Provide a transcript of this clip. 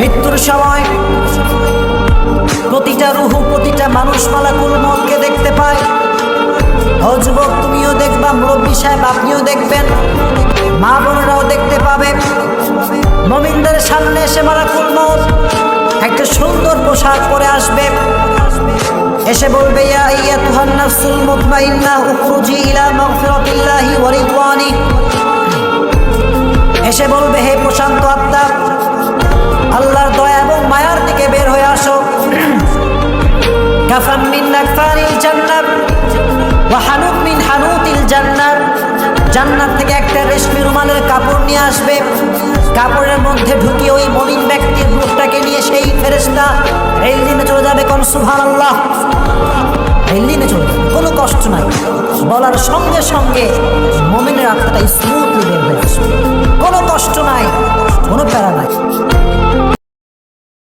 মৃত্যুর সময় প্রতিটা রুহু, প্রতিটা মানুষ মালাকুল মউতকে দেখতে পায়। ও যুবক, তুমিও দেখবা, মুরব্বী সাহেব আপনিও দেখবেন, মা বোনরাও দেখতে পাবে। মুমিনদের সামনে এসে মালাকুল মউত একটা সুন্দর পোশাক পরে আসবে, এসে বলবে, ইয়া আইয়াতুহান নাফসুল মুতমাইন্নাহ উখরুজি ইলা মাগফিরাতিল্লাহি ওয়া রিদওয়ানিহি। এসে বলবে, হে প্রশান্ত আত্মা, আল্লাহর দয়া এবং মায়ার দিকে বের হয়ে আসো। কাফান মিন আকফারিল জান্নাত ওয়া হানুত মিন হানুতিল জান্নাত। জান্নাত থেকে একটা রেশমি রুমালের কাপড় নিয়ে আসবে, কাপড়ের মধ্যে ঢুকিয়ে ওই মুমিন ব্যক্তির মুখটাকে নিয়ে সেই ফেরেশতা এলিনে চলে যাবে। কোন সুবহানাল্লাহ, এলিনে চলে যাবে, কোনো কষ্ট নাই। বলার সঙ্গে সঙ্গে মুমিনের আত্মাটা স্মুথলি বের হয়ে আসবে, কোনো কষ্ট নাই, কোনো প্যারা নাই।